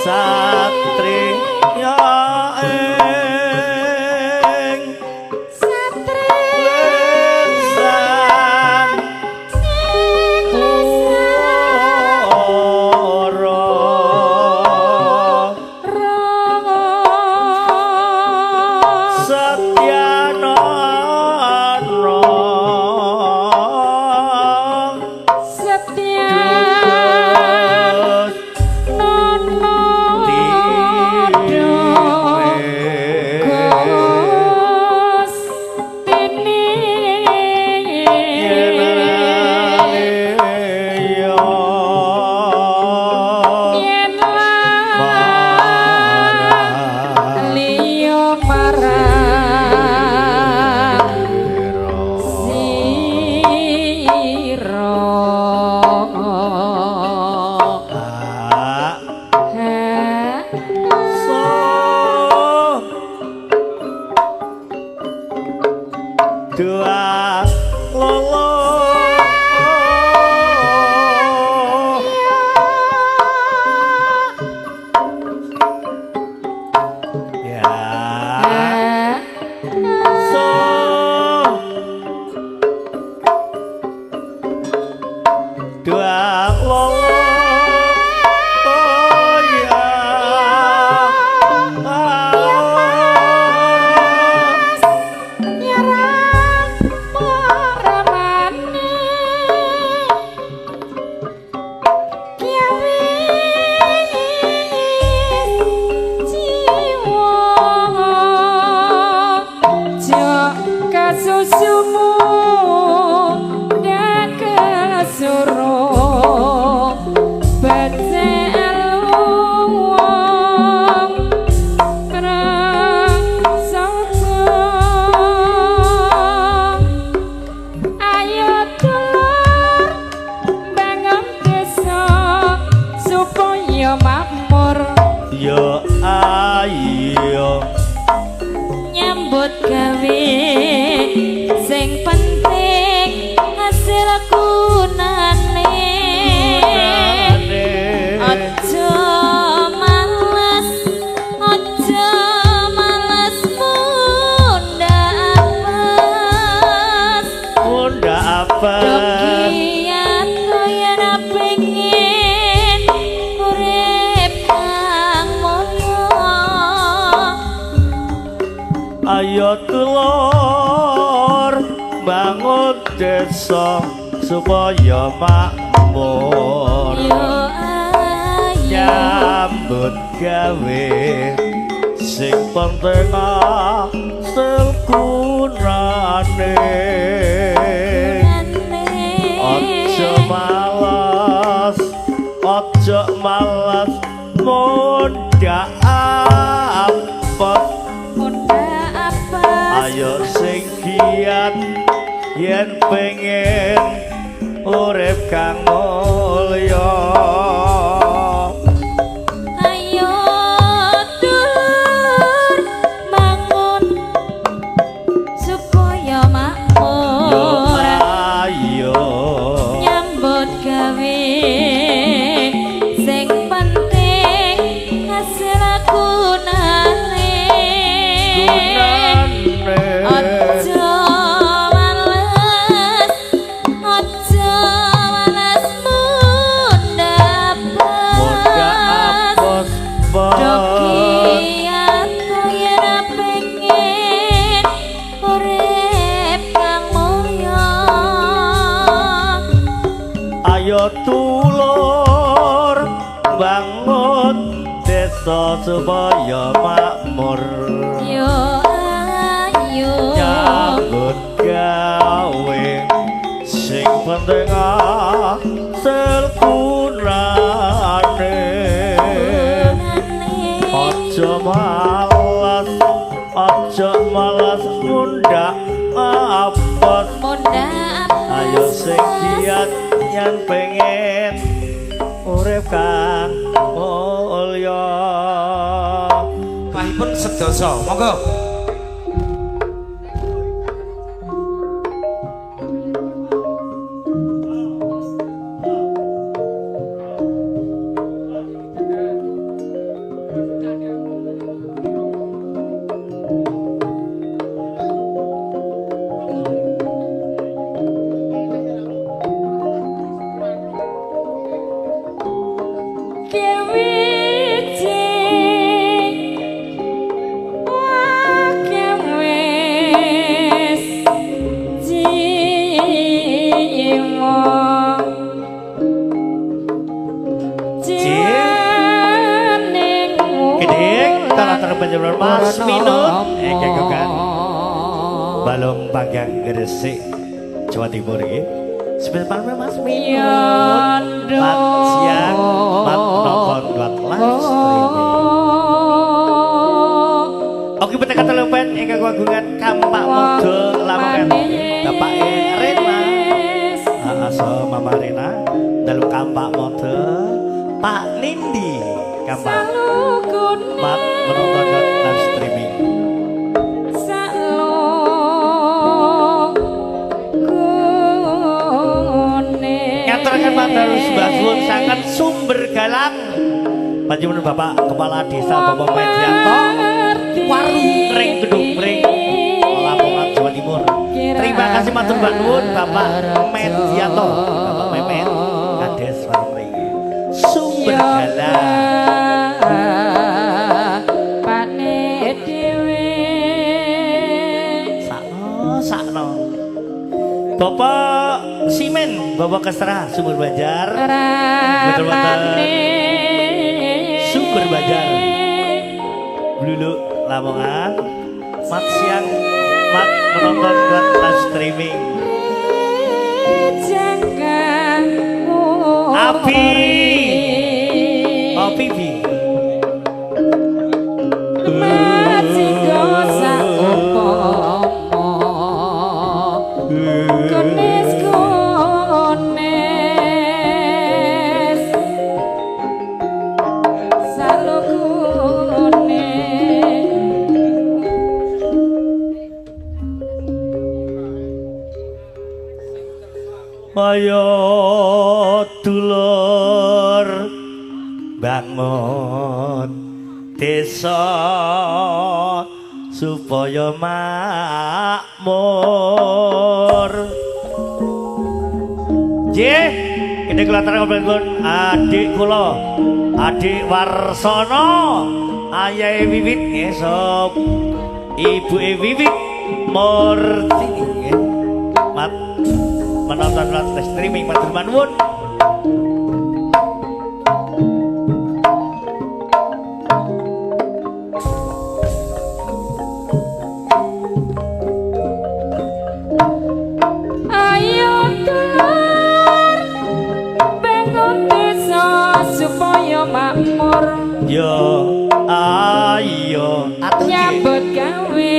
satriya ing lesan dua lolo ya so dua lolo susumu dak kesuruh becel wong krasana ayo dulur bangun desa supaya makmur yo ayo nyambut gawe sing penting hasil gunane aja males munda apes dokian yen pengen urip kang mulya ayo dulur bangun desa supaya makmur nyambut gawe sing penting hasil gunane aja malas munda apes ayo sing giat yen pengen urip kang mulya ayo dulur bangun supaya makmur ayo nyambut gawe sing penting hasil gunane ayo dulur bangun desa supaya makmur yo ayo nyambut gawe sing penting hasil gunane aja malas munda apes ayo sing giat yen pengen urip kang mulya pahipun sedasa monggo panjenengan Mas Minut kekokan Balong Panggang Gresik Jawa Timur iki sebentar panjenengan Mas Minut mat siang mat nonton buat live streaming oke betul kata lempen ingkang kagungan Kampak Modo Lamongan Bapak Rena aso Mama Rena dalam Kampak Modo Pak Nindi Kampak mat menonton live streaming ngaturaken matur sebahun sangat sumber galang panjenengan Bapak Kepala Desa Bapak Medianto warung ring gedung ring Lamongan Jawa Timur terima kasih matur nuwun Bapak Medianto Bapak Memet Kades warung ring sumber galang pane dhewe sakno Bapak Simen Bapak Kesra Sumber Banjar betul-betul Sumber Banjar Blulu Lamongan mat siang mat menonton live streaming Api Api Bi masih dosa upomo kones kones salukune ayo dulur bangun desa supaya makmur nggih ini kelantara ngobrol adik kula adik Warsono ayahe Wiwit nggih sop ibuke Wiwit Murti nggih mat menonton live streaming matur nuwun ayo dulur bangun desa supaya makmur yo ayo atuh nyambut gawe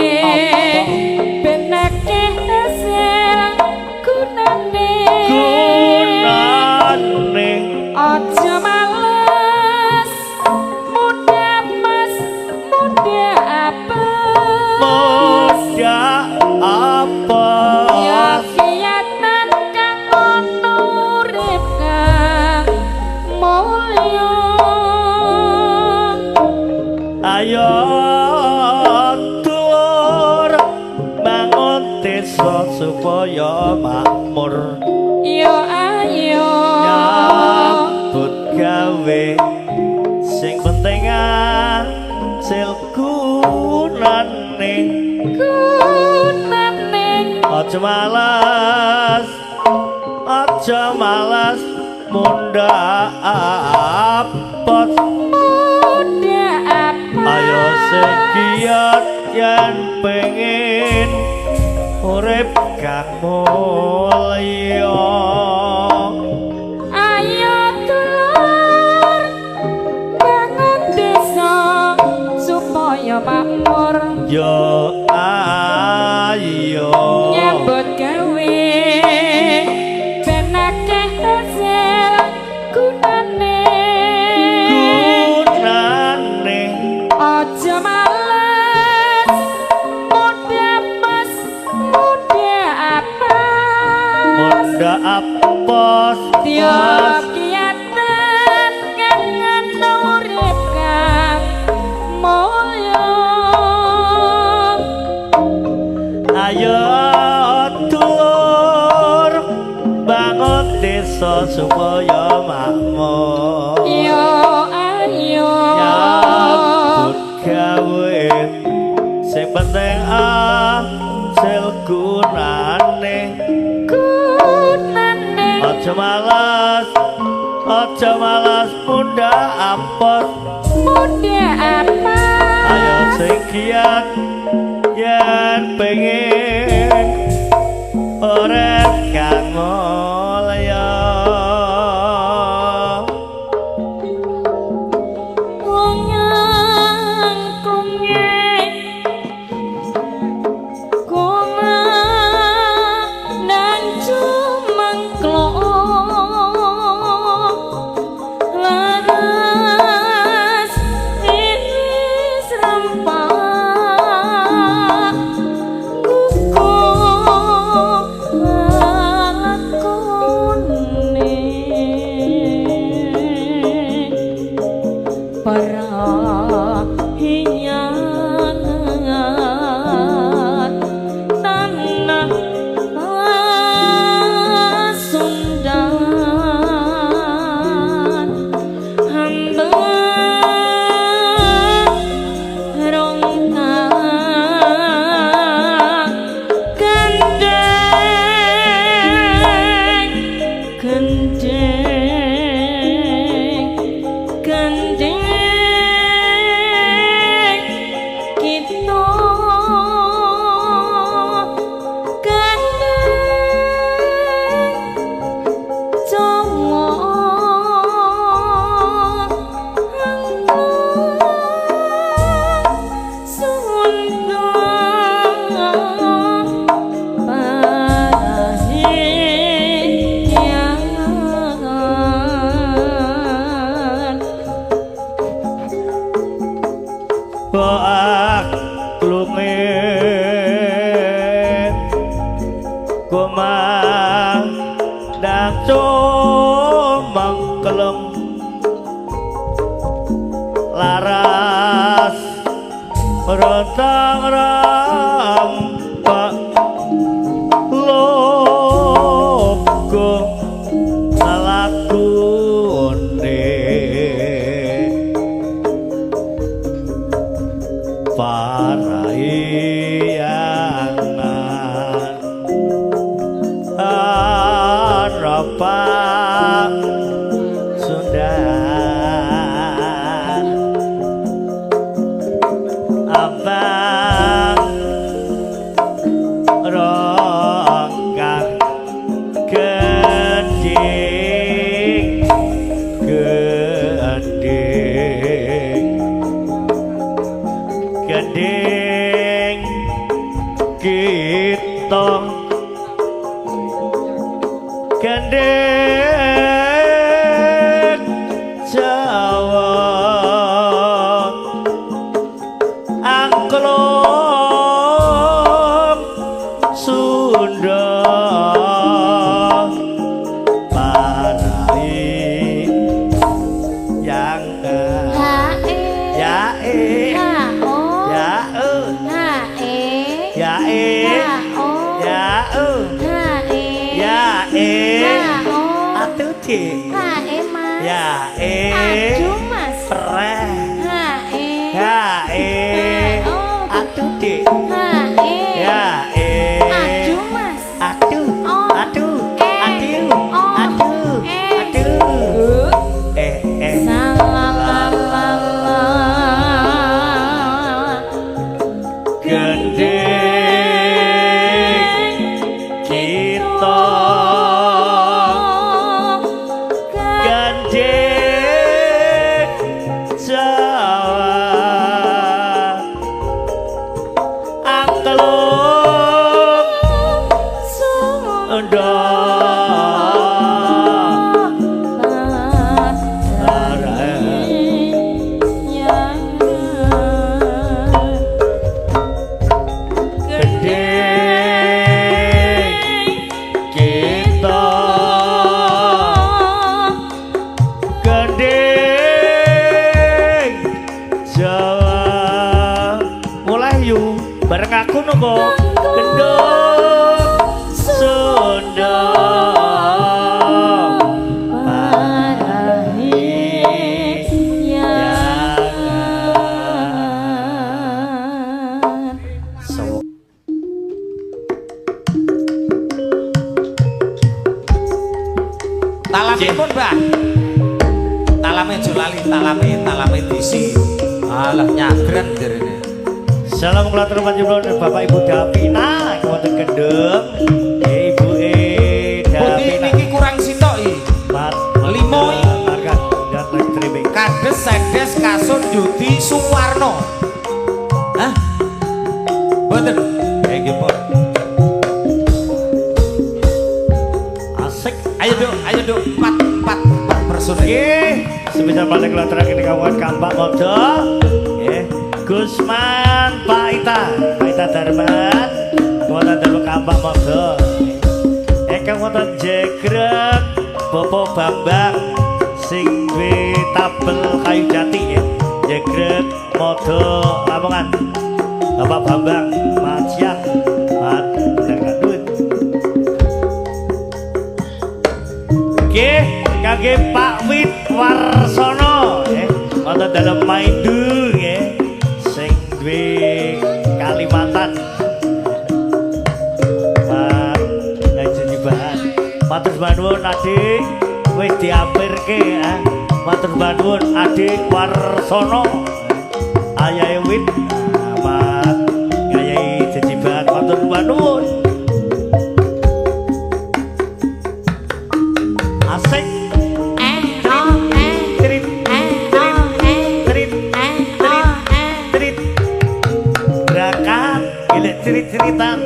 benake hasil gunane aja males muda mas muda apa ya kegiatan kang ono urip kang mulya ayo tur bangun desa supaya makmur yo ayo nyambut gawe sing penting hasil gunane aja malas munda apot ayo sekiat yang pengen urip kang mulya ayo dulur bangun desa supaya makmur yo ayo nyambut gawe benake hasil gunane aja males muda mas muda apa muda apos tiap kiatan kangen urip kang mulya ayo tur bangun desa supaya makmur yo ayo nyambut gawe sing penting hasil gunane aja malas muda apot muda apa ayo sing kiat yen pengen urip kang mulya wong angkunge koma nang cumengklo laras iris rempah kuku lakone para hiyangan tanah Pasundan hamba rontang gandeng kita gandeng Jawa Sunda Parahyangan Koak lumit Kumang dan cumengkelem Laras merontang rampak Logo ngalakune Parahyangan harapan Sundan abang rongkang geding geding kita geding Jawa angklung Sunda Parai yang hae ya hao ya hae ya hao ya hae ya hao atuh di hae mas ya aduh mas preh hae ya atuh di hae ya aduh mas aduh aduh aduh aduh aduh salalala gedeng kita gedeng Jawa angklung Sunda bareng aku nopo gendong Sunda Parahyangan Talamipun, Mbah. Talame Jolali, talame disi. Alah nyagren jarene. Salam kulatur panjenengan Bapak Ibu Davina wonten Kendeng. Ibu Putih Davina. niki kurang sitok iki. Limo iki. Harga dan streaming. Kades sedes kasut Yudi Suwarno. Hah? Mboten. Nggih, Pun. Asik. Ayo Duk, 4 person. Nggih, sebisa paling kulatur kene kawan Kampak Modo. Nggih. Gusman Pak Ita Darman. Wonten dalu Kampak Modo. Ingkang wonten jegrek Bapak Bambang sing duwe tabel kayu jati ya. Jegrek Modo Lamongan. Bapak Bambang, Mas Siang, Mas Ngadut. Nggih, kangge Pak Wit Warsono nggih. Wonten dalem Maindu nggih. Sing duwe Kalimantan. Pak Haji Matur nuwun Adik wis diampirke ya. Matur nuwun Adik Warsono. Ayahe Wit Mat Yayai Jejiban matur nuwun. Asik. Trit gerakan gilek cerit-ceritan.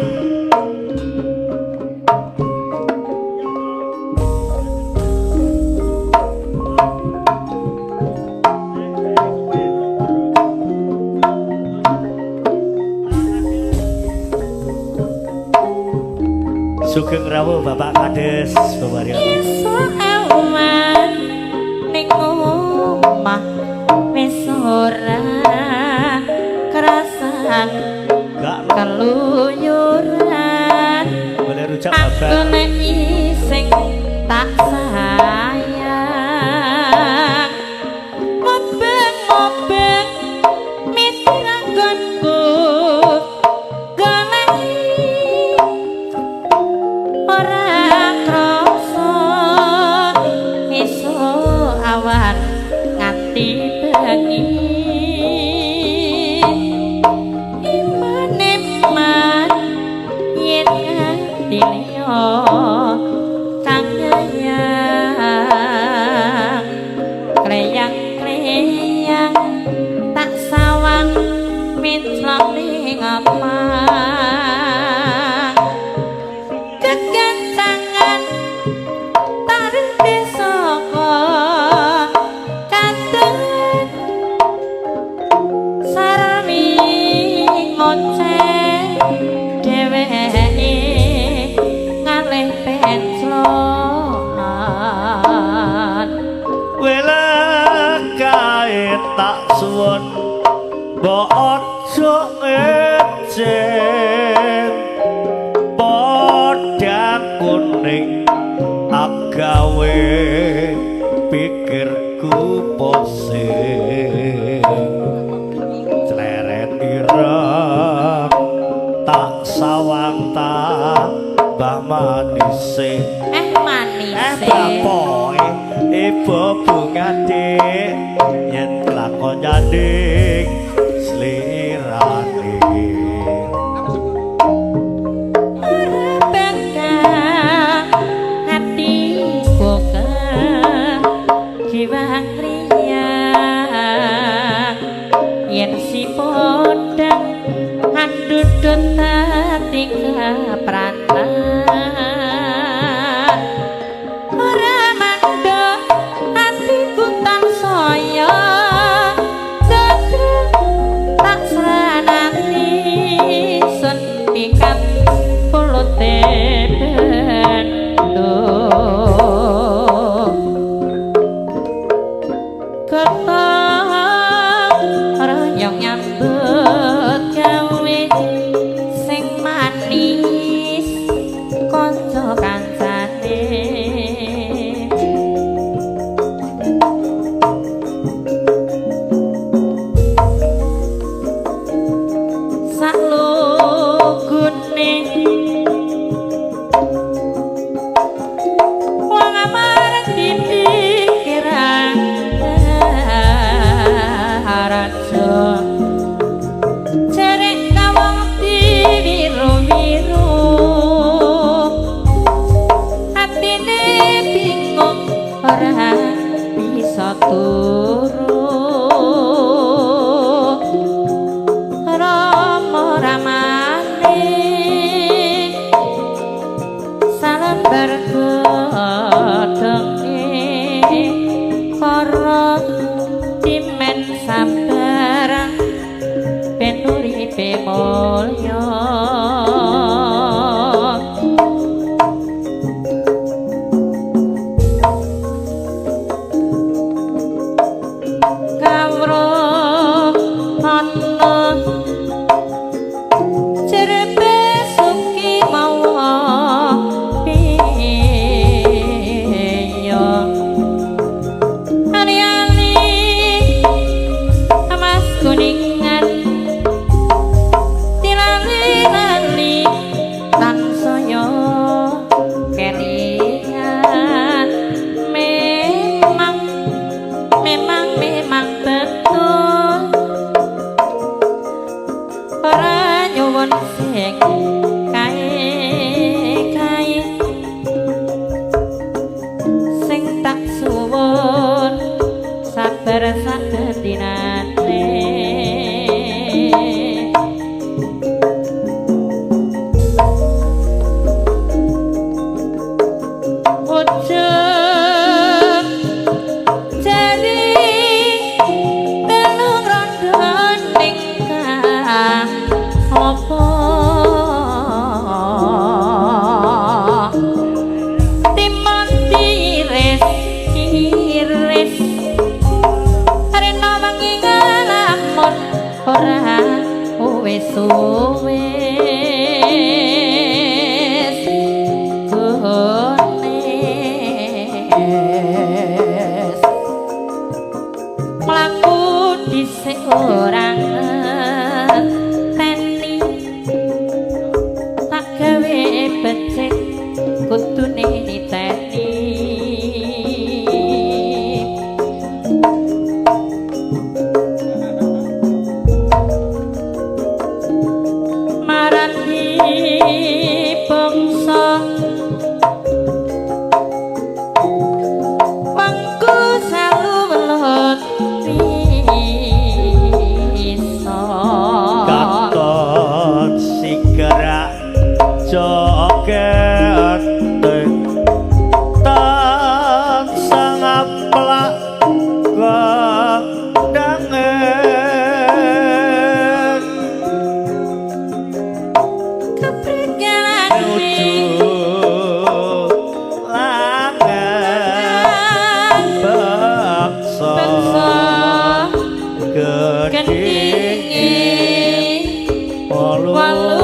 Sugeng rawuh Bapak Kades Bawaryo. Isuk awan ning omah wis ora kerasan Gak keluyuran boleh rujak aku Bapak. nek sing tak sayang ngobeng-ngobeng mitrangonku goleki ora krasa esuk awan nganti bengi iman yen nganti liya kang nyayang kleyang-kleyang tak sawang mitlok ning omah kegancangan tarik saka kadang sarmi ngoceh dheweke ngalih penslon Wela kae tak suwun mbok aja ecen padha kuning agawe pikirku posing celeret ireng tak sawang tak mbah manise manise bapoke ibu bunga dik yen lakon nyanding slirane ora bakal hatiku kejiwang riang yen si podang andudut hati keprantan ora mandok hatiku tansaya dadreng tak seranati sun pikat pulute bendo ketang royong nyambut gawe sing manis kanca kancane saklugune wong amareng dipikiran raja jarek sabaran ben uripe mulya kawruh ana cerpe suki mawa piyo hari-hari emas kuningan dilali-lali tansaya kelingan memang betul ora nyuwun sing kae sing tak suwun sabar sadinane ujug jari telung rondo ningkah apa timun tiris iris rena wengi ngalamun ora wis mlaku dhisik ora ngenteni tak gawe becik kudune niteni marani bangsa mangku salu welut bisa katon sigara joget tan sang aplak kondangan keprigelan nuju langan bakso gedhinge walu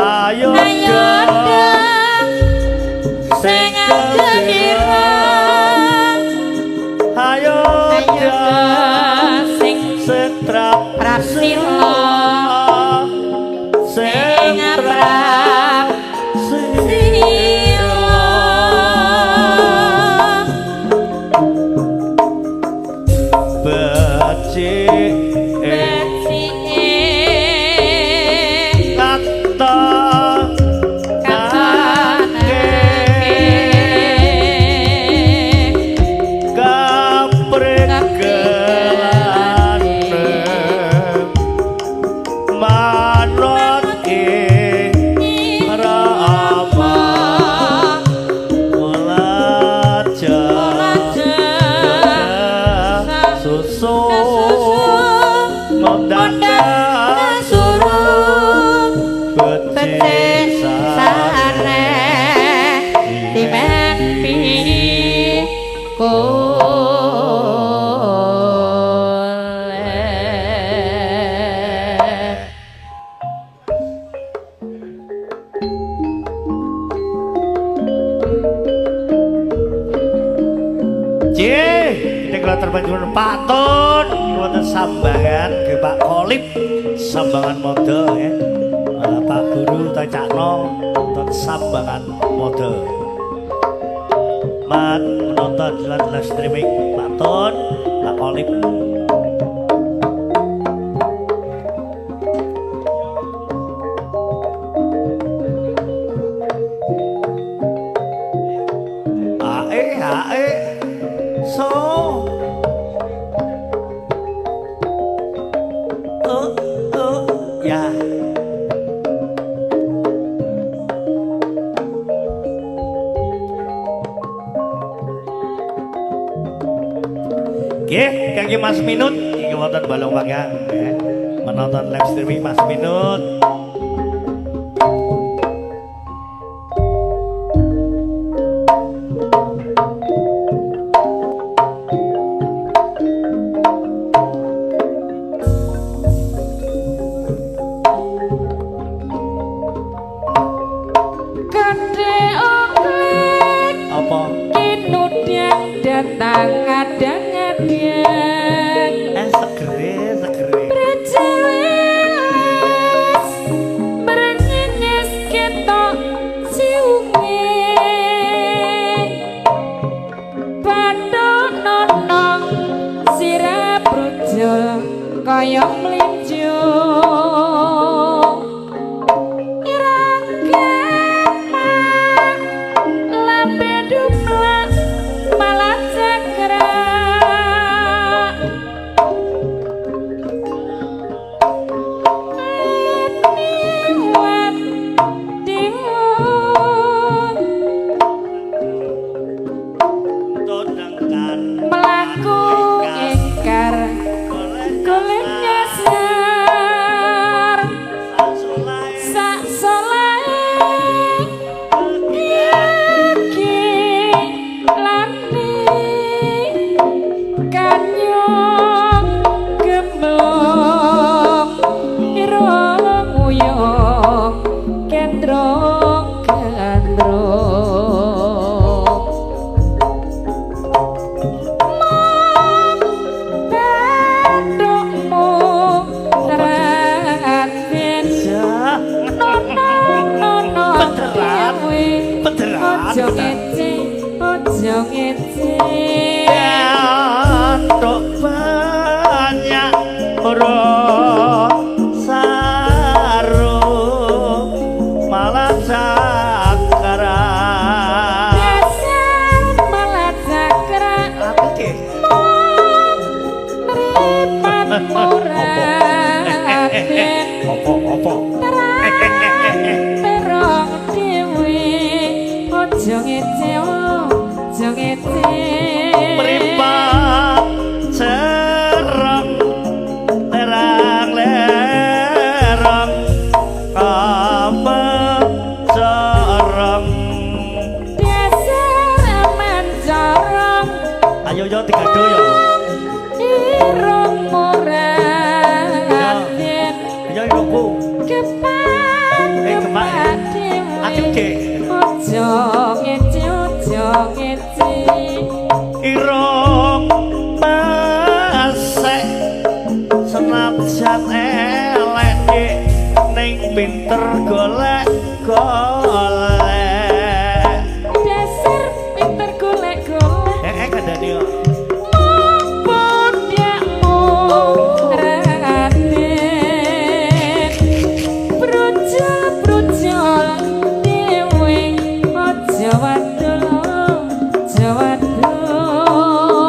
ayo sing gembira ayo sing setrap prasila sing aprap sila becik becike kata terbanjur Pak Tun wonten sambangan ke Pak Kolip sambangan mode ya Pak Guru Tacakno wonten sambangan mode mat menonton live streaming Pak Tun Pak Kolip Nggih, kangge Mas Minut iki wonten Balong Panggang nggih. Menonton live streaming Mas Minut. Kande oklek Apa? kinut yang datang adang-adang Segere. Berjelas merengenyes ketok siunge Padha nonong sirah brojol kaya mlinjo Irang gemang lambe dumlak malah cakrak Niwat diwung Todangkan melaku ingkar golek nyasar sak solahe iki lani kanyong gemblong irong uyong kendrong gandrong Tandukmu ratin nono Beneran? dewe Beneran? Ojo ngece Untuk banyak sarung malah cakaran. Dasar malah cakrak Apa deh? mripat muraden Apa? terong dewe Ojo ngece Meripat cereng terang lereng apa cereng. Dasar aman corong Ayo yo digado yo. irung muraden Yo irungku. kepak kepak. dewe Aduh ge. Ojo ngece Irung masek senajan elek ning pinter golek Dasar pinter golek-golek kandhane yo Mumpun yakmu raden Brojol-brojol dewe Ojo wadul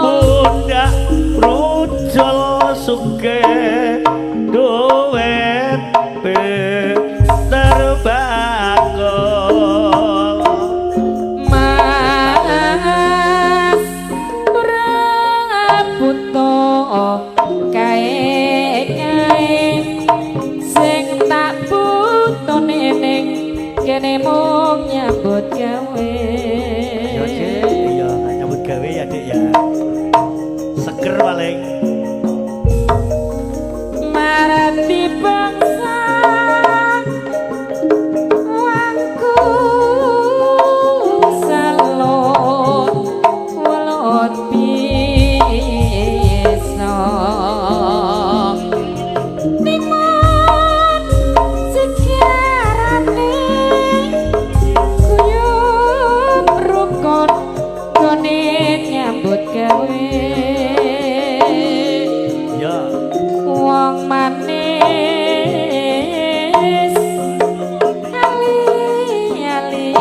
budak rujul sugih duwet pinter bakul Mas ora butuh kae-kae sing tak butuhne ning kene mung nyambut gawe Yo Dik, iya nyambut gawe ya Dik ya. Seger paling. marati bangsa wangku salon walon bisa Nimon sejarane kuyup rukun gone nyambut gawe Ya, wong manis ali-ali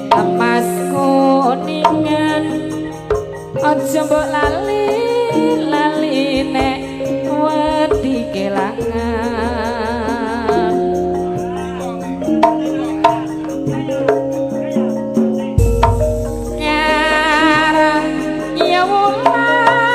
emas kuningan aja mbok lali nek wedi kelangan nyarang ya wulan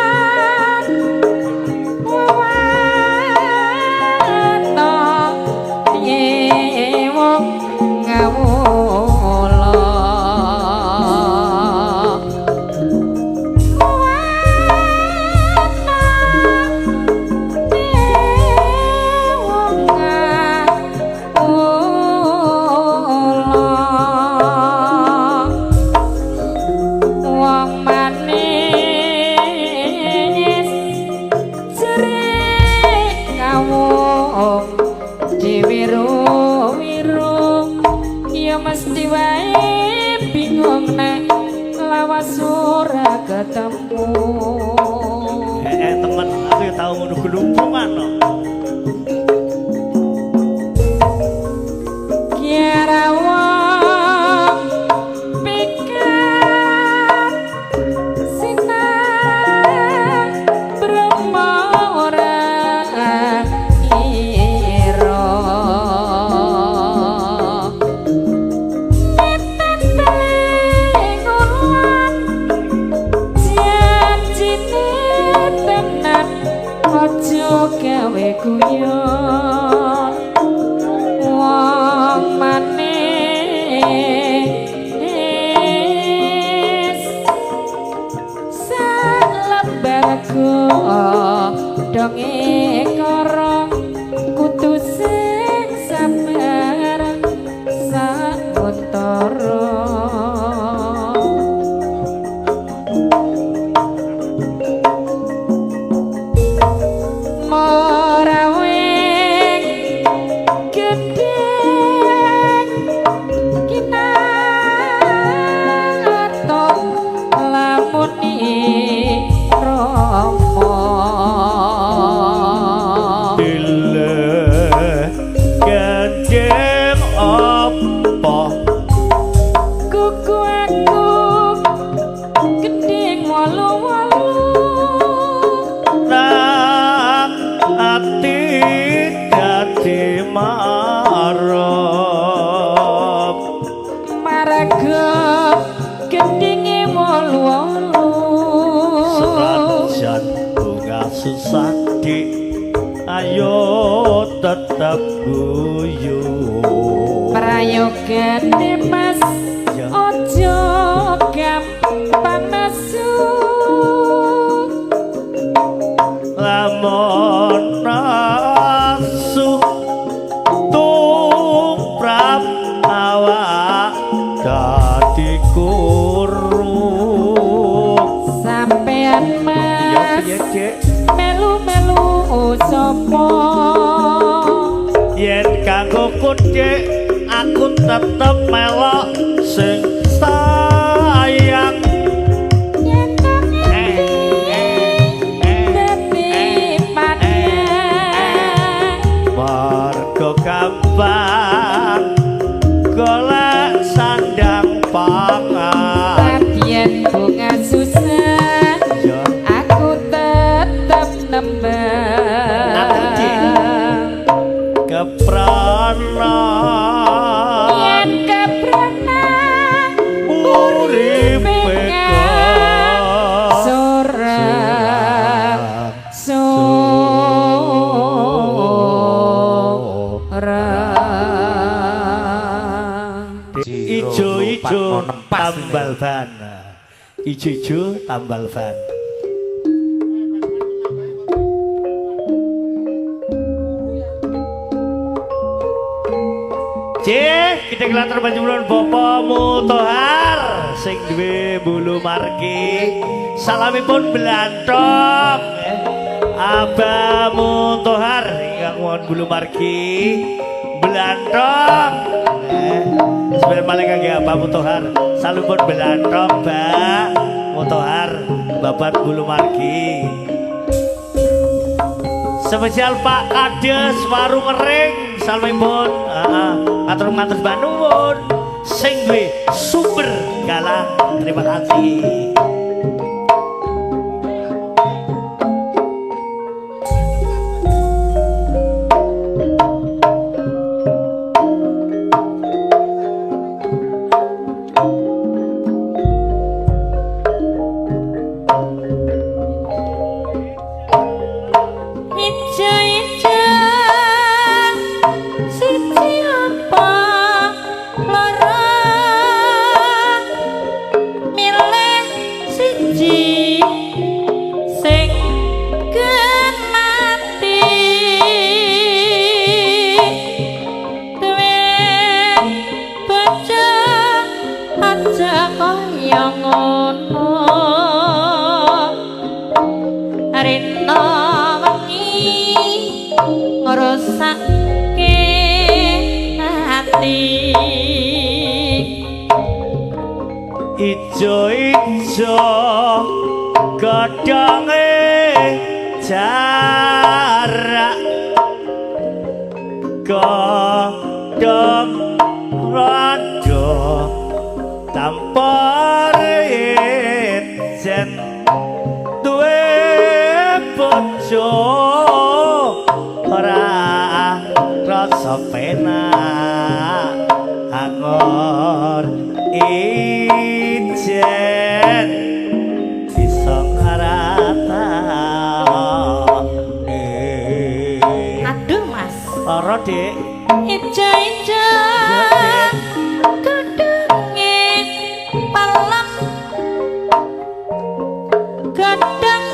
ketemu temen aku ya tau ngono gelumpungan no. kira wong pikir sinang brahma ora ira tetet pengulan janjine tenan aja gawe guyon wong manis salembarku donge korong kudu sing sabar sauntara morawing gedeng kinato lamuni romo Dile ganjeng apa kuku aku gedeng walu-walu nang ati dadi marep maraga gedenge walu-walu senajan bunga susah dik ayo tetap guyu prayogane mas Ya. ojo gampang nesu lamun nasu tumrap awak dadi kurung sampean mas ya cek melu-melu sapa yen kanggo kucik aku tetep melok sing sayang yen dadi padha marga gampang golek sandang pangan yen bunga susah ya aku tetep nembang keprana yen keprana uripe sorang sorang ijo-ijo tambal ban ijo-ijo tambal ban Cih, kita kelatar panjenengan Bapak Mutohar sing duwe bulu margi. Salamipun Belantong. Abah Mutohar ingkang wonten bulu margi. Belantong. Sebenarnya paling kangge Abah Mutohar. Salamipun Belantong, Mbak Mutohar, Bapak bulu margi. Spesial Pak Kades Warung Ngering. Salamipun atur-atur banuwun sing duwe sumber galang. Terima kasih. ngrosake ati Ijo-ijo godhonge jarak godhong rada tanpa rejen duwe bojo ora rasa penak angor ijen bisa ngarata Aduh Mas lara Dik ijo-ijo gedunge palem gedung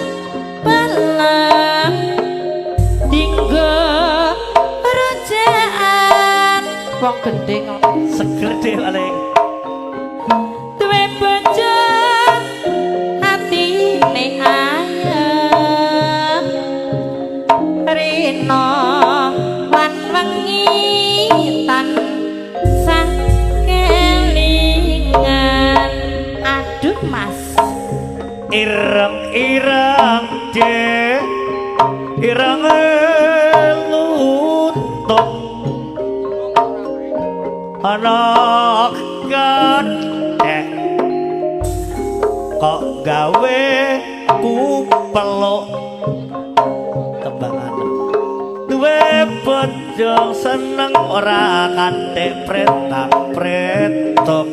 palem dinggo rojaan wong gendhe kok seger Dik paling duwe bojo atine ayem rina lan wengi tansah kelingan aduh Mas ireng-ireng Dik ireng luntung anak gandek kok gawe ku peluk tembangan duwe bojo seneng ora kanthi pretak-pretok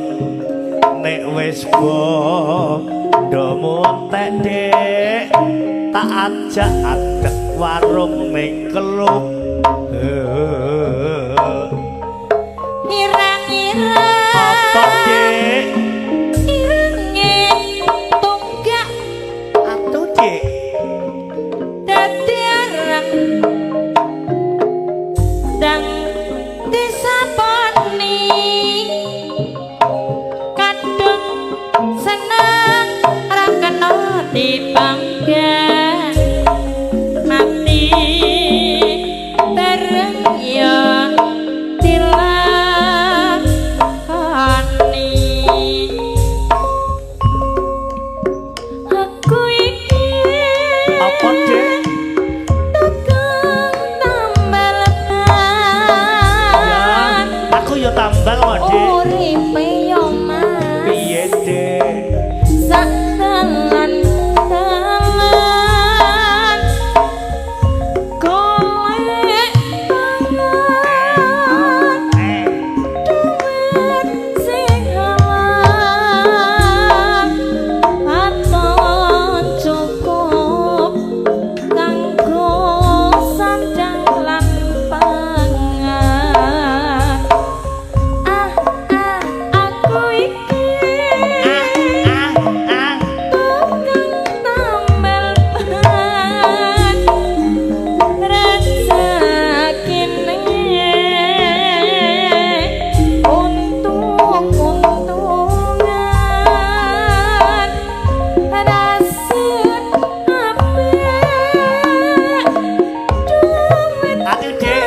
nek wis bondo montek Dik tak ajak adek warung ning Keluk ireng-ireng apa Dik irenge tunggak atuh Dik dadi arep dan disaponi kadung seneng ora kena dibangga mati bareng ya dilakoni aku iki apa Dik tukang tambal ban aku yo tambal kok Dik uripe yo Mas piye Dik sak dalan golek pangan duit sing halal aton cukup kanggo sandang lan pangan aku iki aduh Dik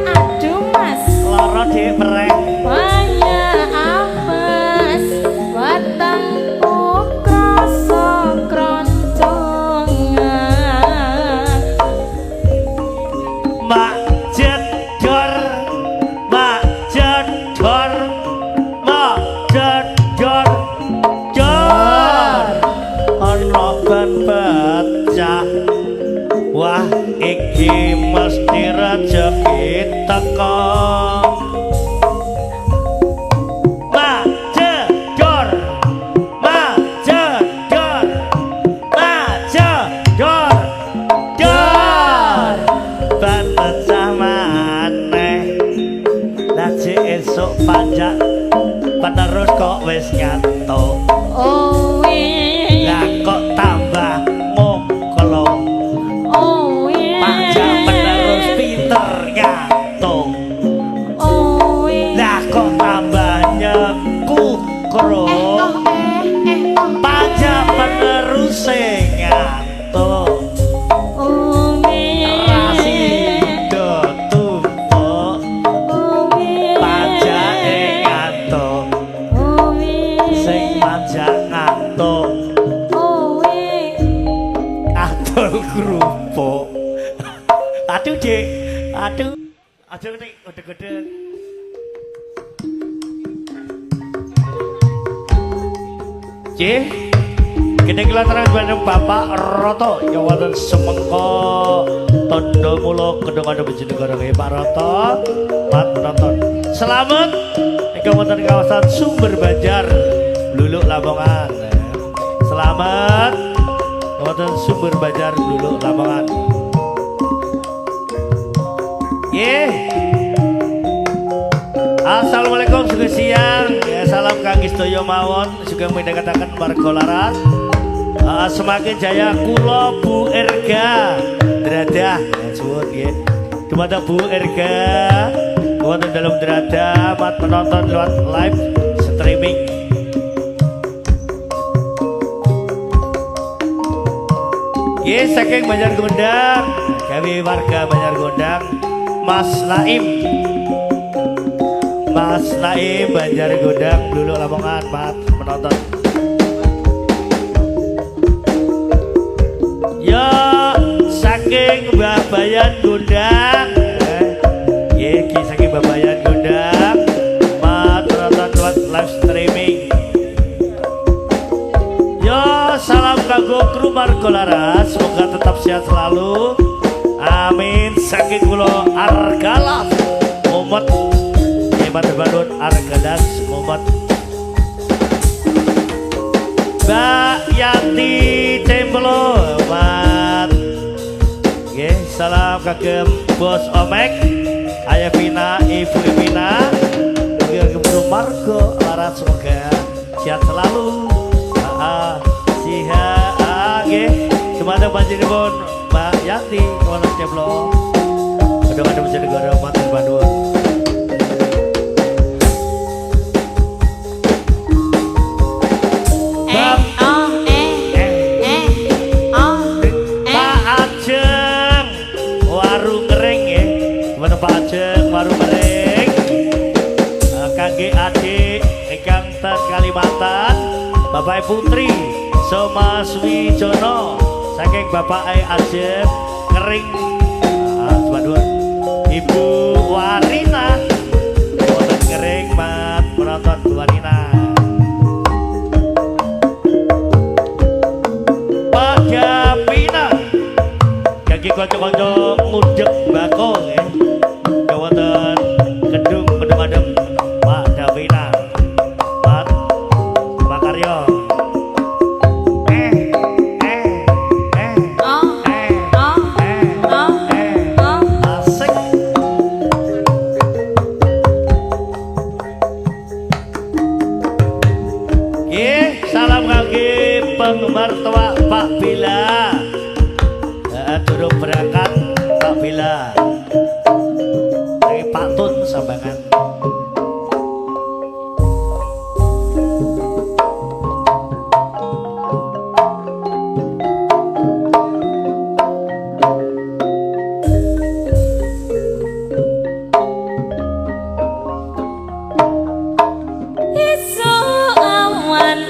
aduh Mas lara Dik mereng Waya apes watangku krasa kroncongan Mbak Jedor Mbak Jedor Mbak Jedor Jor ana ban baca wah iki mesti rezeki teko Mbak Jedor Mbak Jedor Mbak Jedor Jor ban pecah maneh laji esuk panjang penerus kok wis ngantuk oh lah kok tambah ngoklo oh panjang penerus pinter ngantuk dodol kerupuk. Aduh, Dik. Aduh. Aduh, Dik, gede-gede. Cih. Kene kula terang bareng Bapak Roto ya wonten semengko tondo mula Gedung Bojonegoro nggih Pak Roto. Pak Roto. Selamat ing wonten kawasan Sumber Banjar, Bluluk Lamongan. Selamat wonten Sumber Banjar, Bluluk Lamongan. Nggih. Assalamualaikum sugeng siang. Ya, salam kangge sedaya mawon sugeng midhangetaken warga laras. Semakin jaya kula Bu Erga Dradah suwun nggih. Dumateng Bu Erga wonten dalam Dradah mat penonton lewat live streaming. Nggih saking Banjar Gondang, gawe warga Banjar Gondang Mas Naim. Mas Naim Banjar Gondang Bluluk Lamongan mat penonton. Ya saking Babayan Gondang ya saking Babayan Gondang mat nonton lewat live streaming. Ya salam kanggo kru Margo Laras, semoga tetap sehat selalu, amin. Saking kula Argalas Mumet Hebat Bandut Argalas Mumet. Mbak Yanti Cembelo mat nggih salam kagem Bos Omek Ayah Vina Ibu Vina kagem Margo Laras semoga sehat selalu siha nggih dumateng panjenengan Mbak Yanti Wono Cembelo Gedung Bojonegoro Matur Bandung. Warung Mereng kangge adik ingkang ten Kalimantan Bapak Putri Somaswi Jono saking Bapak Ajem Kering Ibu Warina wonten Kering mat penonton Bu Warina. Pak Japina kangge kanca-kanca mudhek bako nggih wonten gedung adem Pak Davina Pak Karyo. Asik. Salam kangge penggemar tua Pak Bila durung berangkat Pak Bila Patun sambangan. Isu awan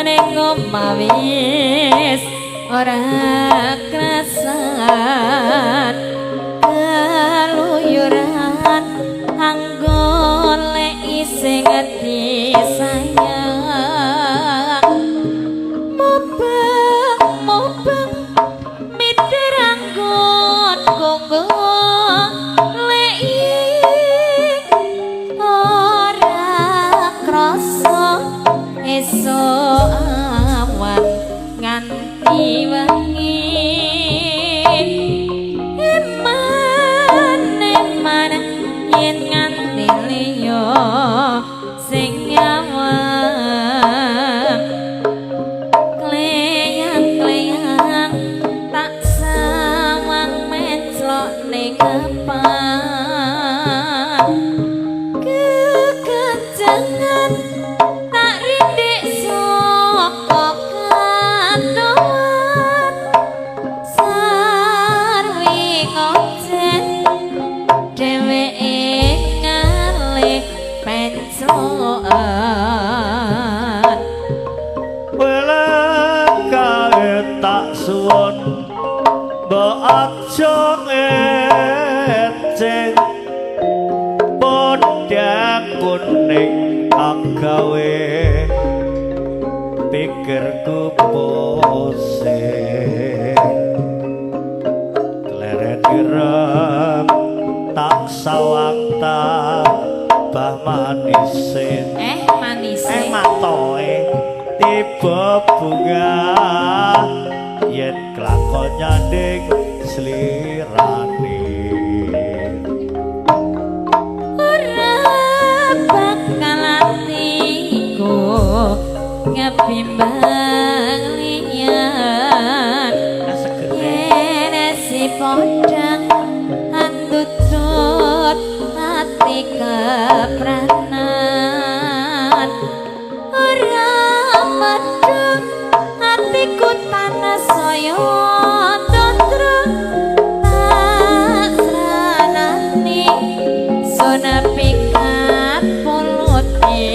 ning omawis ora krasan kaluyuran anggon lek isih ngerti sayang mobeng mitir anggon konggo lek ora krasa esuk awan nganti wengi eman yen nganti liya sing nyawang kleyang tak sawang menclok ning kepan kekencengan tak rindik saka kandoan sarwi ngocen dheweke ngalih penclokan Weleng kae tak suwun mbok aja ngeceng podang kuning agawe pikirku pusing leret ireng tak sawang tak bah manisin manis matoe tiba bunga yen kelakon nyanding slirane ora bakal atiku ngebimbang liyan yen si podang antutut hati kepranan ora medhek hatiku tanah saya tentru tak sranani sona pikat puluti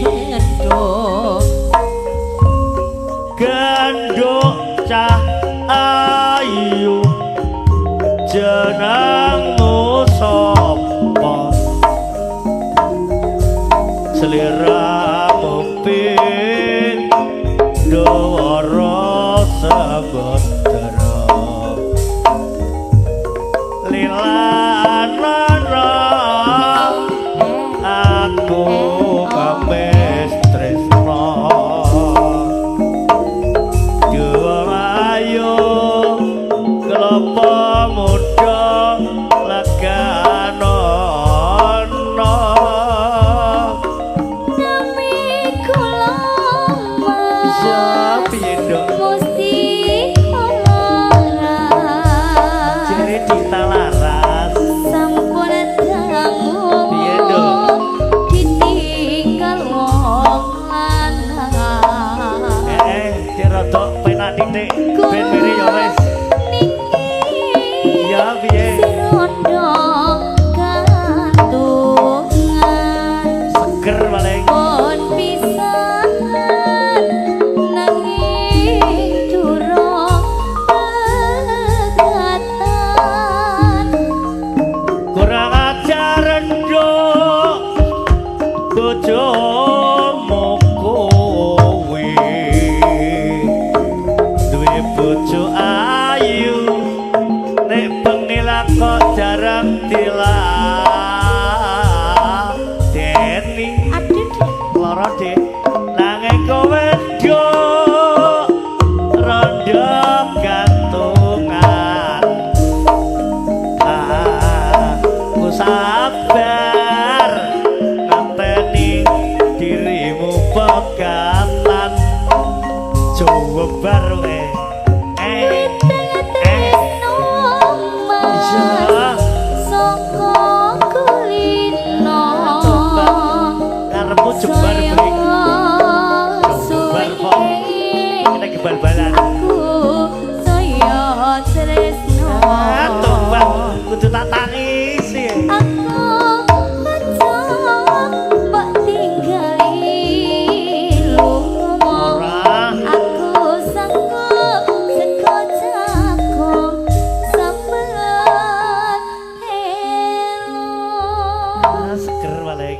bedok ganduk cah ayu jenengmu sapa sliramu pindho wara sabodara lilanara aku kames tresno juang ayu kelopo muda legano nami kula sapiye nduk Gusti ora jere ditalaras sampun dangu Piye, Nduk? ditinggal wong lanang rada penak titik ben miri ya wis iya piye rondo gantungan seger paling pun pisan nanging durung pegatan kurang ajar nduk bojomu kowe duwe bojo ayu nek bengi lak kok jarang diladeni aduh lara de nanging kowe nduk rondo gantungan ku sabar nganteni dirimu pegatan Jawa baru karepmu jembar bring jembar kok kita gebal-balan tombak kudu tak tangisi ora seger paling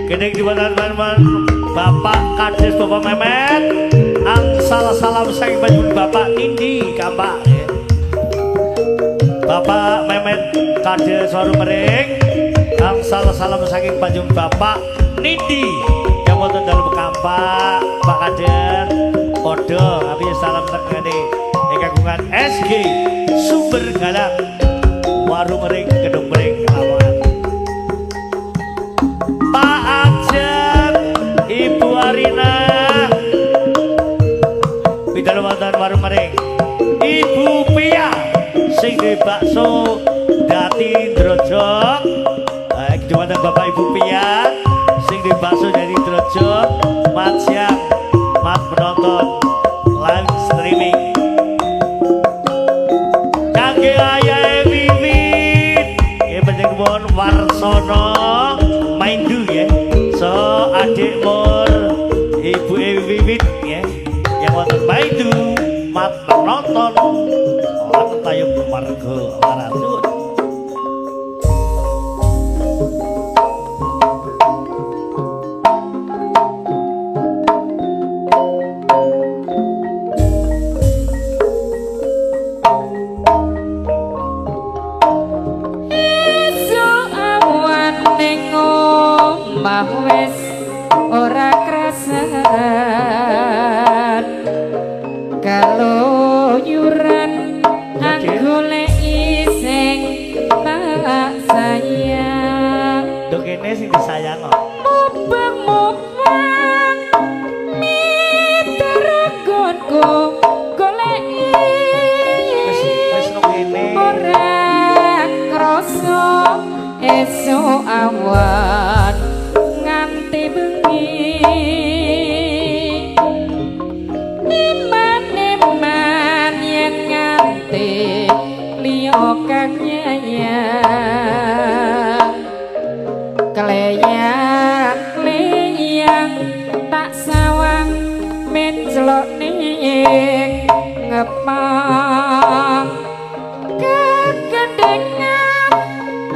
gede di badan Bapak Kades Bapak Memet angsal salam sang bajun Bapak Nindi Kambak Bapak Memet Kades Waru Mering angsal salam saking bajun Bapak Nindi yang wonten dalem Kampak Pak Kades podo abi salam tengene ing kagungan SG Sumber Galang Waru Mering Gedung Mering Lamongan Pak Ajeng Ibu Arina Bidal Wonten Waru Mering Ibu Pia sing duwe bakso Dati Drojok Wonten Bapak Ibu Pia sing duwe bakso dari Drojok mat siang mat penonton live streaming kangge ayahe Wiwit ya panjenengan Warsono Maindu ya so adik mur ora krasan kaluyuran anggoleki sing tak sayang Dok ini sing disayang kok. mubeng-mubeng miteragonku goleki Wis nang kene. ora krasa esuk awan nganti bengi iman yen nganti liya kang nyayang kleyang tak sawang mencelok ning ngepang kegendengan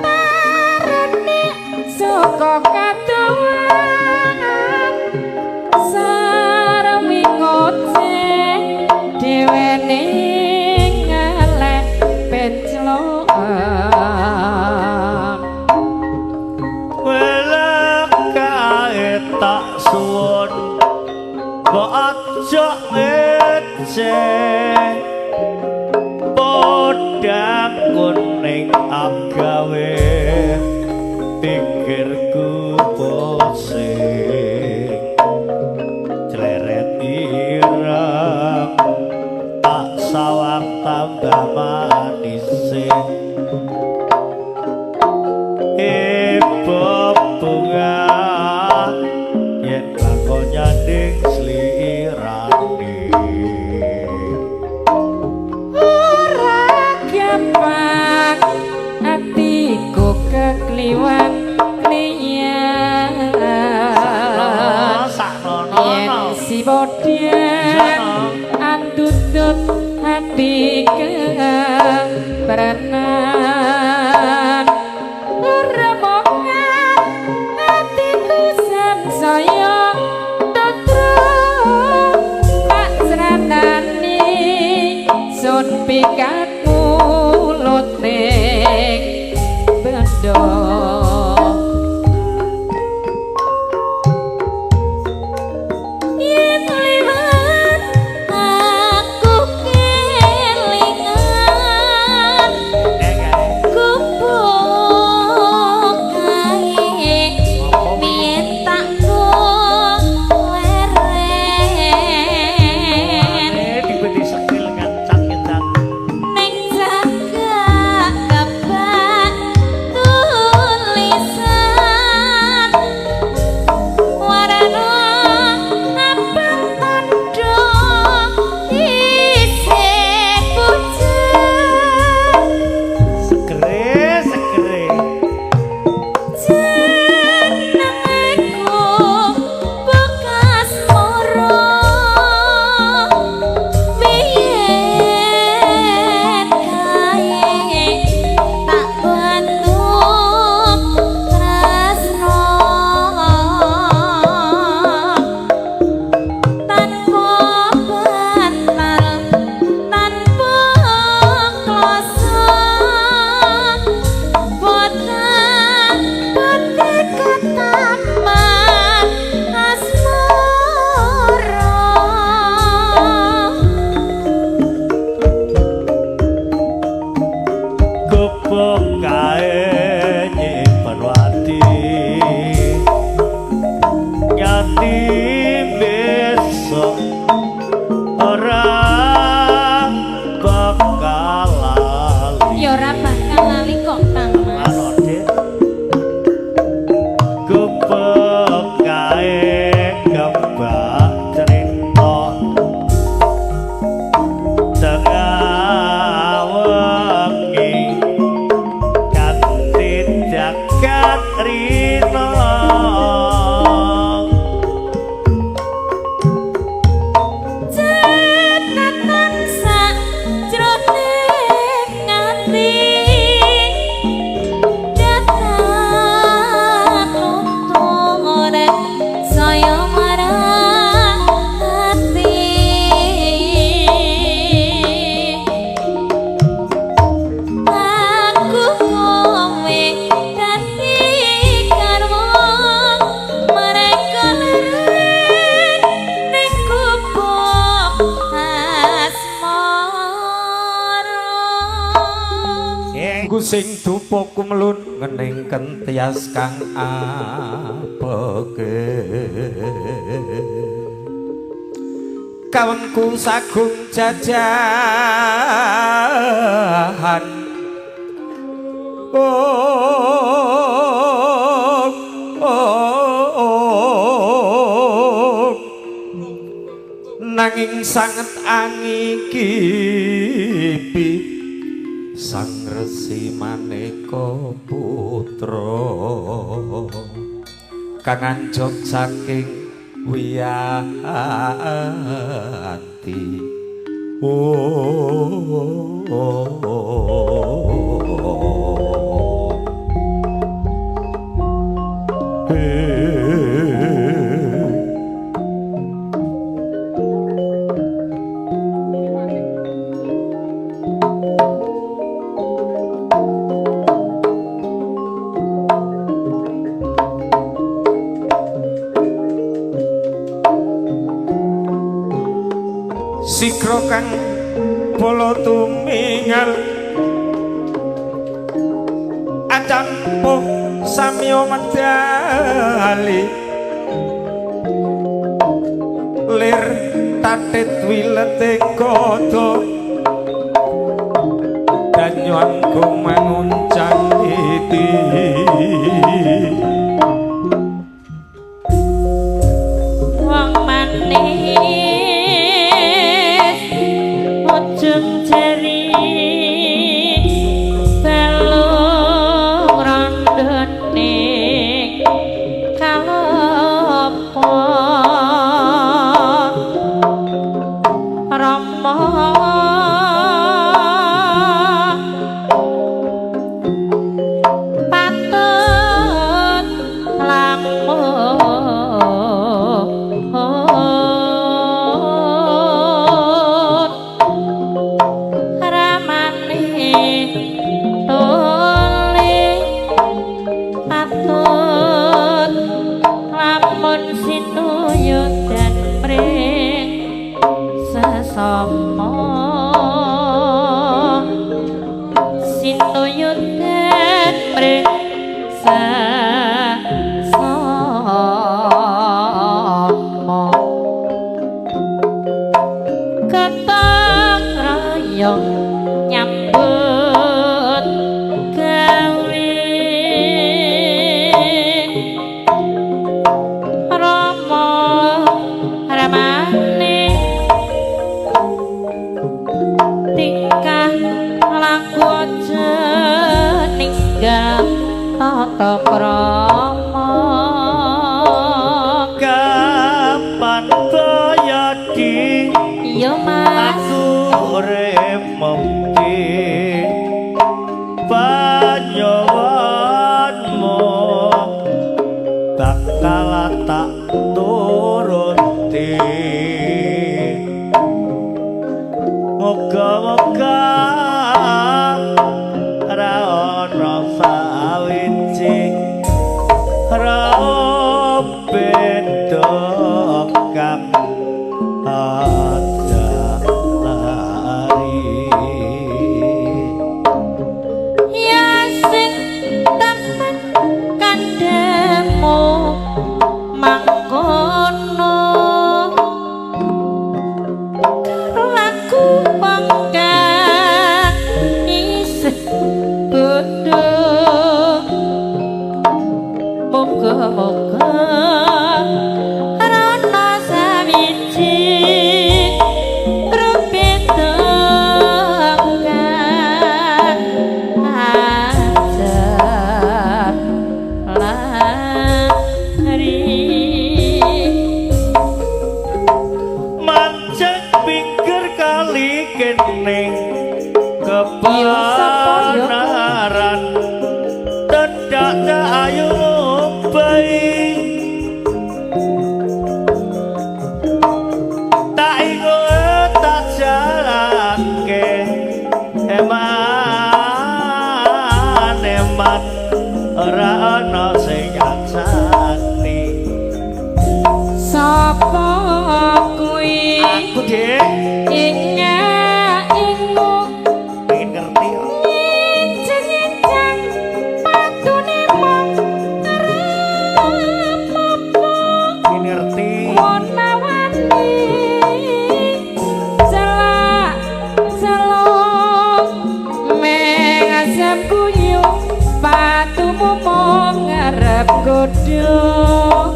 tarani saka katuan sarwi ngoceh dhewe ning ngelek pencelokan Welek kae tak suwun kok aja ngeceh podang kuning agawe pikirku pusing celeret ireng tak sawang tambah manis bunga yen lakon nyanding slirane ora gampang atiku kekliwat kliyan yen si bodyan andutut hati keberenan ora mongan hatiku samsaya tetru tak seranani sun pikat mulut ning bendo yen liwat aku kelingan gubuk kae biyen tak leren dibedi sekil ngancak-ngancak ning jaga kebak tulisan warana abang tandha isih pucet segere jenengku bekas moro biyen kae tak bantu tresno tanpa bantal tanpa kloso Botang putih ketaman asmara gubuk kae nyimpen wati nganti besok ora bakal lali ya ora bakal lali kok Kang Mas Ano, Dik? Gubuk kae kebak cerita tengah wengi kanthi jagat rina sing dupa kumlun ngening kentias kang apeke kawenku sagung jajahan nanging sanget angikipi sang resi maneka putra kang anjog saking wiyanti sikro kang polo tumingal adampuh samyo medali lir tatit wilete kodo danyuanku manguncang iti wong manis ujung jari belung rondone kalopo rama patut lamun ramane tole patut lamun sinuyut dan mring sesama sinuyut dan mring sesama ketang royong nyambut gawe Rama ramane tingkah laku aja ninggal tata krama kapan bayadi yo mas aku rememki panyawanmu tak kala tak turuti moga-moga ra ono sawiji ngerti Wonawani celak celok mengasem guyu patumu mong ngarep godhong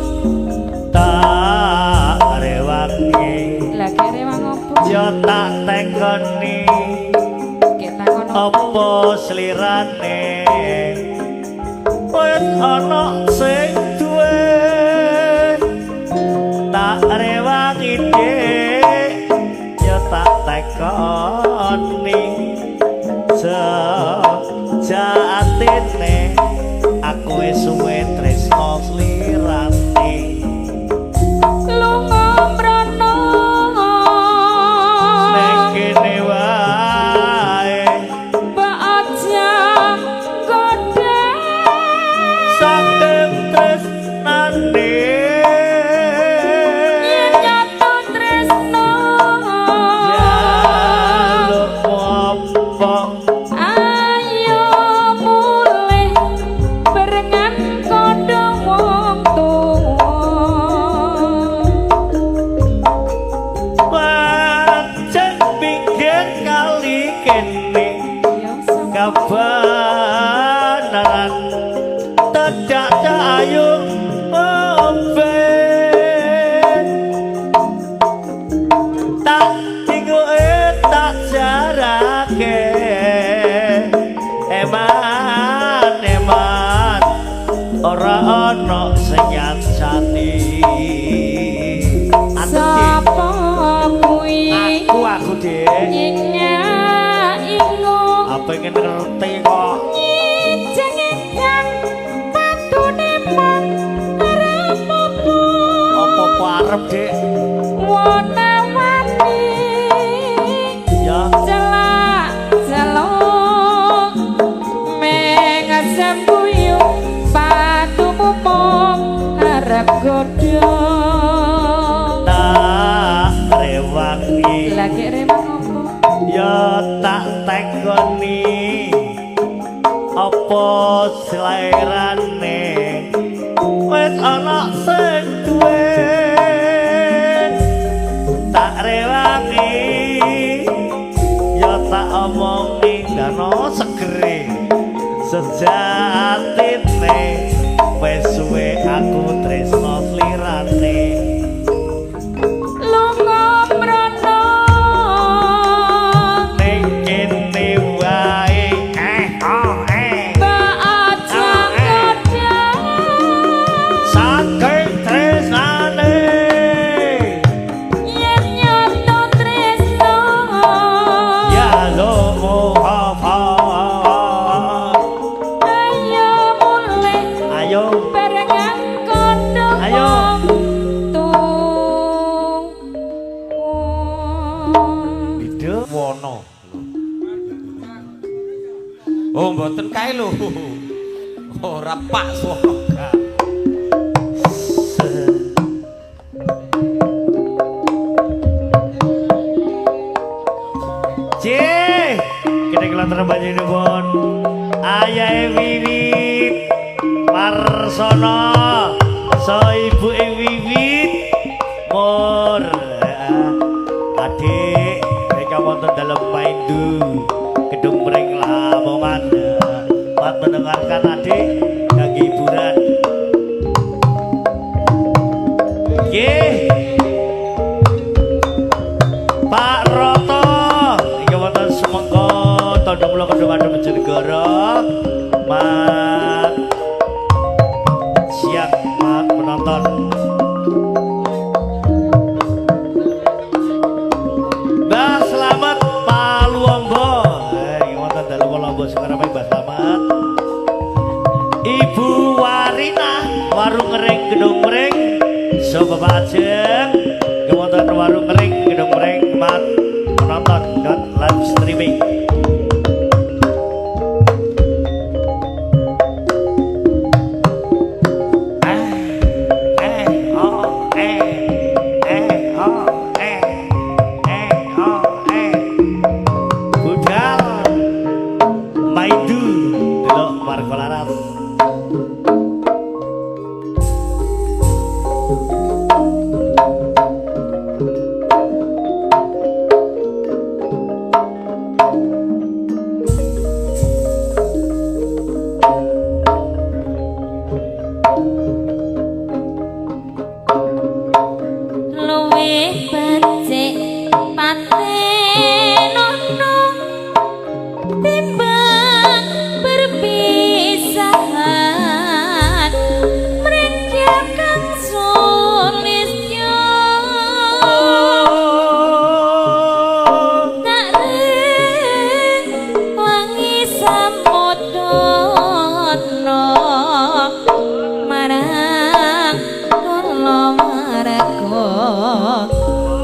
tak rewangi lagi rewang opo yo tak tekoni kita kono apa slirane wis ana sing duwe tak rewangi dek yo tak tekoni sejatine aku wis suwe tresno slirane lunga mrono nek kene wae mbak aja godhe saking tresnane yen nyatu tresno jaluk apa ayo mulih barengan kodho wong tuwa pancen pinggir kali kene yo sapa kabanan tidak cahayu oben tak tinggoe tak jarake eman ora ana sing nyansani sapa kuwi aku dek nyenyak ingo apa ingin ngerti kok Jenengan patune mong arep apa arep dek wonawani ya celak celok mengasem guyu patumu mong arep godhong tak rewangi lagi remang opo ya tak tekoni apa selirane wis ana sing duwe tak rewangi ya tak omongi dano segere sejatine wis suwe aku tresno slirane lunga mrono ning kene wae mbak aja godhe saking tresnane yen nyoto tresno ya lomo apa ayo mulih ayo barengan kodho Ayo. hidup Wono. Oh, mboten kae lho. Ora Pak Swono. Cih, kita kelantar banyak ini pun Ayah Wiwit Marsono So ibu Wiwit Mur Adik mereka wonten dalam maindu Gedung Mering Lamongan Buat mendengarkan adik Bagi hiburan Yeay Pak Roto iki wonten sumangga tandha kula Kedung Bojonegoro mat siap mat penonton Mbah Slamet Paluombo iki wonten dalu Kolombo sekarang Mbah Slamet Ibu Warina warung Ring Gedung Ring so Bapak Haji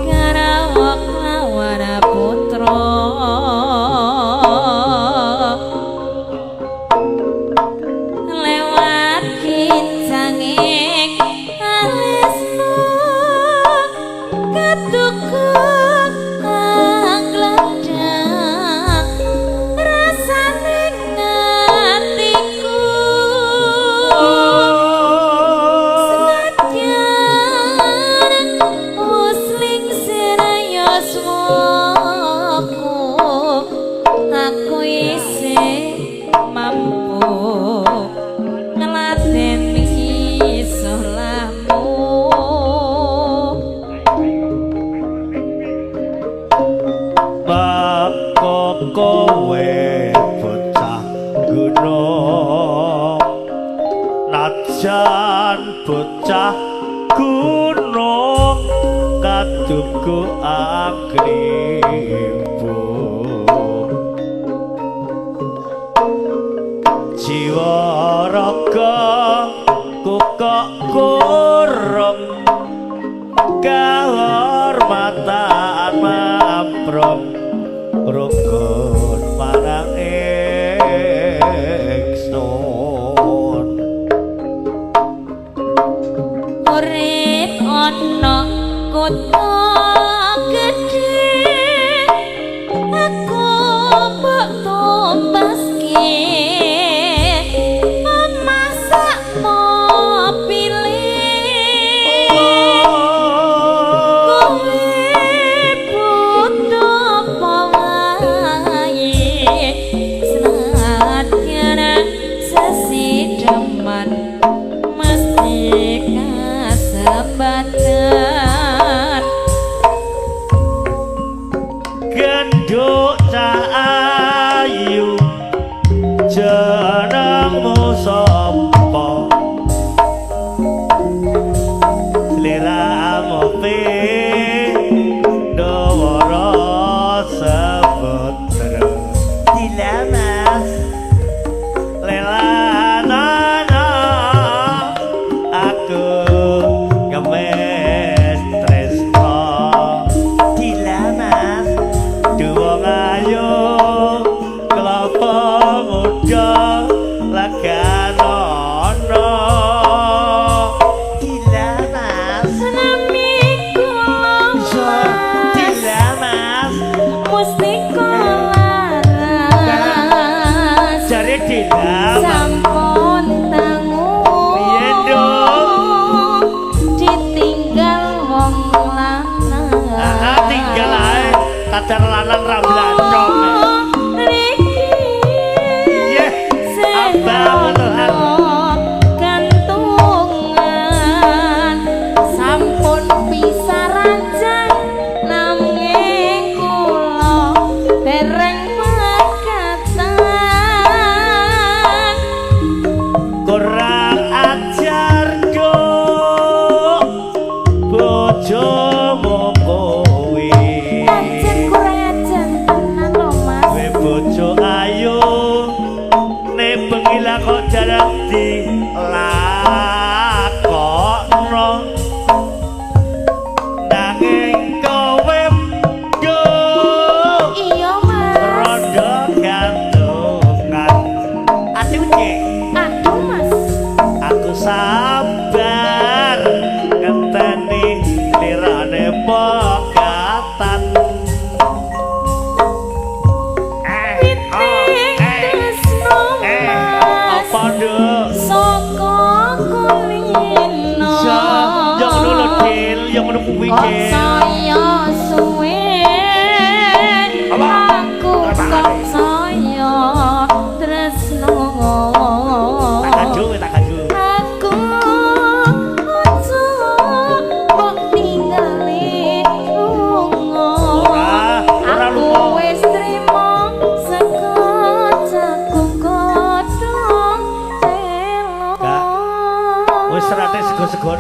Garawak lawan putra lewat kincanging alisno ketuku angledang rasane ngatiku senadyan usling serayoswoku aku isih mampu ngeladeni solamu Bako kowe bocah gunung najan bocah gunung katuku agribu jiwa raga kok kurung kehormatan mamprong rukun marang ingsun urip ana kutha gedhe aku mbok tumpaske masak mau pilih kowe butuh pawae senadyan sesideman mesti kasembatan genduk cahayu jenengmu sapa sliramu ndawara saputra dilamas lelanana aku ngemes tresno dilamas dua ngayu kelapa muda laganono dilamas senamiku dilamas mesti kolaras jare dilamas sampun tangu Piye, Nduk? ditinggal wong lanang tinggal ae kadar lanang ra blancong Riki Iya, abang Tuhan. gantungan sampun bisa rancang nanging kula dereng pekatan kurang ajar Nduk bojomu kowe ajen kurang ajen tenan lho Mas kowe bojo ayu ne bengi lah kok jarang dilakokno nanging kowe Nduk iya Mas rondo gantungan aduh Cik aduh Mas aku sabar ngenteni lirane pegatan tresno Mas apa Nduk saka kulino yang dulu Dil yang ngono kuwi kok Dil saya suwe Apa? aku Apa? kok saya tresno tak kaju aku ojo kok ningali lunga ora aku lunga. wis trimo saka cakung godhong telo Kak, wis serate sego-sego